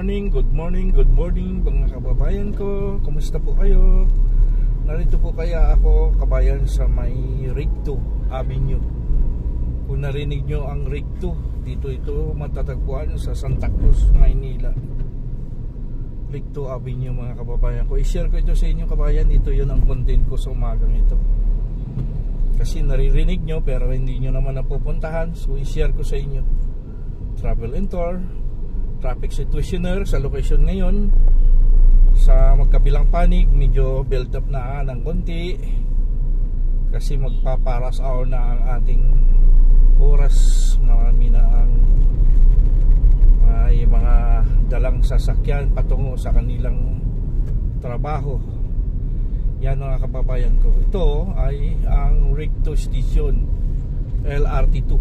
good morning mga kababayan ko. Kumusta po kayo? Narito po kaya ako, kabayan, sa may Recto Avenue. Kung narinig nyo ang Recto, ito matatagpuan sa Santa Cruz, Maynila. Recto Avenue mga kababayan ko. I-share ko ito sa inyo, kabayan. Ito yun ang content ko sa umagang ito. Kasi naririnig nyo pero hindi nyo naman napupuntahan, so i-share ko sa inyo. Travel and tour, traffic situationer sa location ngayon. Sa magkabilang panig, medyo build up na ng konti kasi magpaparas hour na ang ating oras. Marami na ang may mga dalang sasakyan patungo sa kanilang trabaho. Yan mga kababayan ko. Ito ay ang Recto Station LRT2.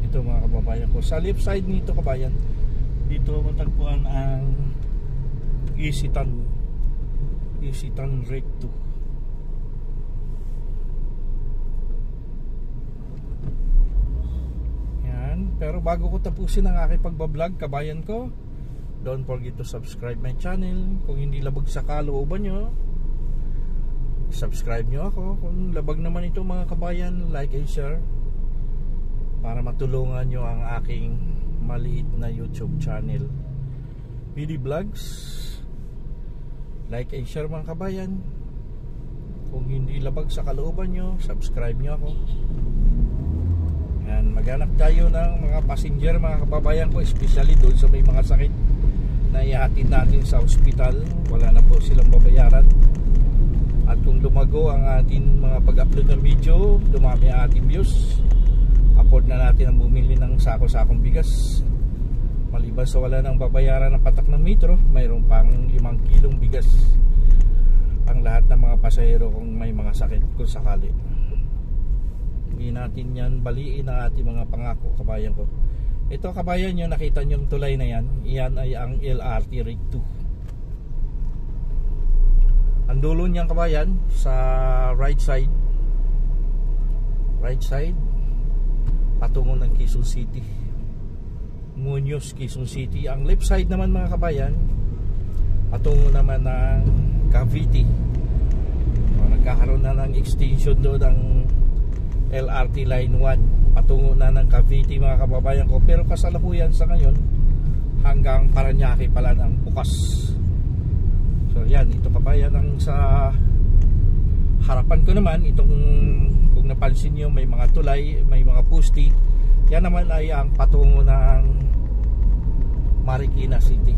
Ito mga kababayan ko. Sa left side nito, kabayan, dito matagpuan ang Isitan Recto. Yan. Pero bago ko tapusin ang aking pagbablog, kabayan ko, don't forget to subscribe my channel. Kung hindi labag sa kalooban nyo, subscribe nyo ako. Kung labag naman ito mga kabayan, like and share para matulungan nyo ang aking maliit na YouTube channel, PD Vlogs. Like and share mga kabayan. Kung hindi labag sa kalooban nyo, subscribe nyo ako. Yan, maghanap tayo ng mga passenger mga kababayan ko, especially doon sa may mga sakit na ihatid natin sa ospital. Wala na po silang babayaran. At kung lumago ang ating mga pag-upload ng video, dumami ang ating views, afford na natin ang bumili ng sako-sakong bigas. Maliban sa wala nang babayaran ng patak ng metro, mayroon pang 5 kilong bigas ang lahat ng mga pasahero kung may mga sakit kung sakali. Hindi natin yan baliin ang ating mga pangako, kabayan ko. Ito kabayan nyo, nakita nyo yung tulay na yan. Iyan ay ang LRT Recto. Ang dulo niyan kabayan, sa right side patungo ng Quezon City, Muñoz, Quezon City. Ang left side naman mga kabayan, patungo naman ng Cavite. Nagkakaroon na ng extension doon ng LRT Line 1 patungo na ng Cavite mga kababayan ko. Pero kasalukuyan sa ngayon, hanggang Parañaque pala ang bukas. So yan, ito kabayan ang sa harapan ko naman. Itong, kung napansin nyo, may mga tulay, may mga pusti. Yan naman ay ang patungo ng Marikina City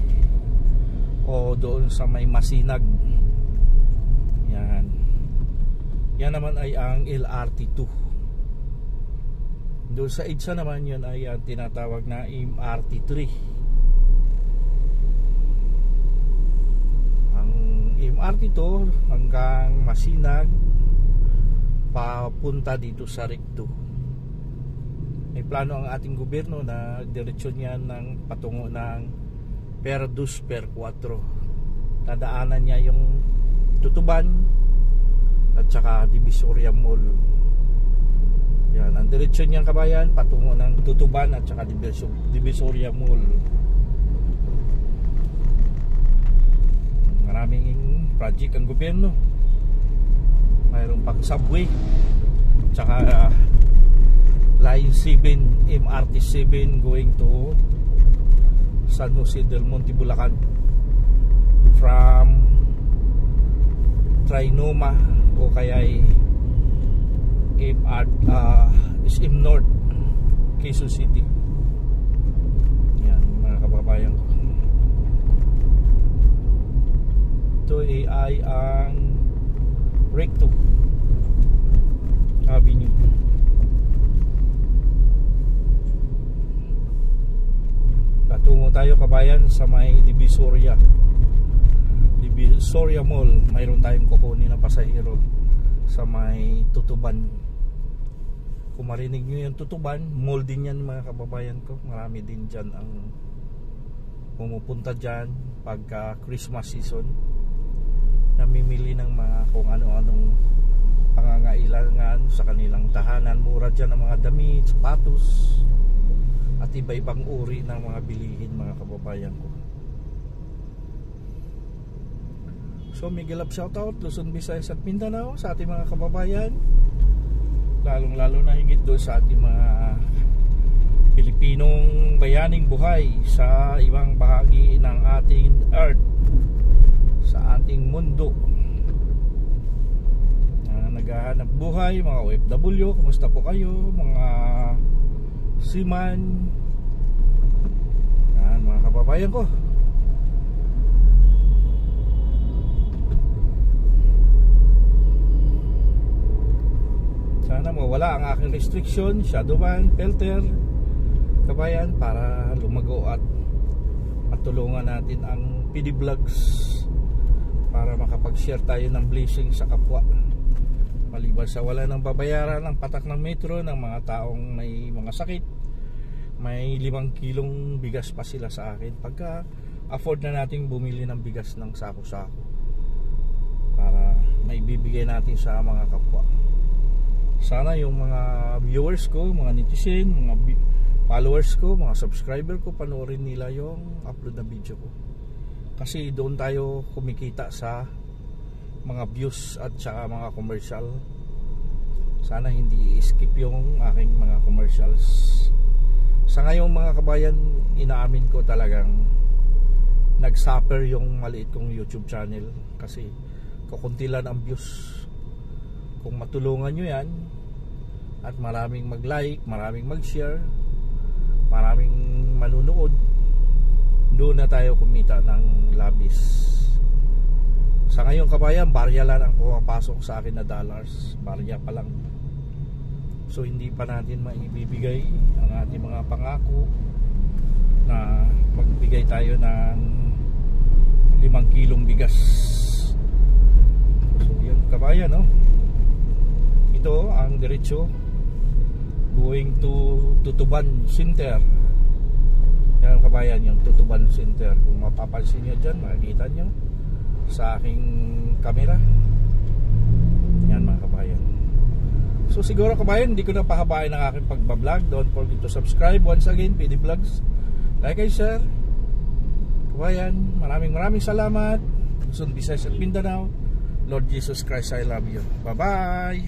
o doon sa may Masinag. Yan naman ay ang LRT2. Doon sa EDSA naman, yun ay ang tinatawag na MRT3. Ang MRT2 hanggang Masinag papunta dito sa Recto. May plano ang ating gobyerno na diretsyon niya ng patungo ng per 2 per 4. Dadaanan niya yung Tutuban at saka Divisoria Mall. Yan, ang diretsyon niyang kabayan patungo ng Tutuban at saka Divisoria Mall. Maraming project ang gobyerno. Mayroon pang subway, tsaka Line 7, MRT 7 going to San Jose del Monte, Bulacan, from Trinoma o kaya SM North, Quezon City. Yan mga kababayan ko. Ito ay ang Recto Avenue. Patungo tayo kabayan sa may Divisoria Mall. Mayroon tayong kukunin na pasahero sa may Tutuban. Kung marinig nyo yung Tutuban, mall din yan mga kababayan ko. Marami din dyan ang pumupunta dyan pagka Christmas season. Namimili ng mga kung ano-anong pangangailangan sa kanilang tahanan. Mura dyan ang mga damit, sapatos, at at iba-ibang uri ng mga bilihin, mga kababayan ko. So Miguel Love shoutout Luzon, Visayas at Mindanao sa ating mga kababayan, lalong-lalo na higit doon sa ating mga Pilipinong bayaning buhay sa ibang bahagi ng ating earth, sa ating mundo, naghahanap buhay, mga OFW, kumusta po kayo, mga seaman, yan, mga kababayan ko. Sana mawala ang aking restriction, shadowban, filter, kabayan, para lumago at matulungan natin ang PD Vlogs para makapag-share tayo ng blessing sa kapwa, maliban sa wala ng babayaran ng patak ng metro ng mga taong may mga sakit. May 5 kilong bigas pa sila sa akin pagka afford na nating bumili ng bigas ng sako-sako para maibibigay natin sa mga kapwa. Sana yung mga viewers ko, mga netizen, mga followers ko, mga subscriber ko, panoorin nila yung upload na video ko, kasi doon tayo kumikita sa mga views at saka mga commercial. Sana hindi i-skip yung aking mga commercials. Sa ngayon mga kabayan, inaamin ko talagang nag-suffer yung maliit kong YouTube channel kasi kukunti lang ang views. Kung matulungan nyo yan at maraming mag-like, maraming mag-share, maraming manunood, doon na tayo kumita ng labis. Sa ngayon kabayan, barya lang ang pumapasok sa akin na dollars, barya pa lang. So hindi pa natin maibibigay ang ating mga pangako na magbigay tayo ng 5 kilong bigas. So yan kabayan, no? Ito ang diretso going to Tutuban Center. Yan kabayan, yung Tutuban Center. Kung mapapansin nyo dyan, makikita nyo sa aking camera. Yan mga kabayan. So siguro kabayan, hindi ko na pahabain ang aking pagbablog. Don't forget to subscribe once again, PD Vlogs. Like and share. Kabayan, maraming salamat. Luzon, Visayas at Mindanao. Lord Jesus Christ, I love you. Bye bye.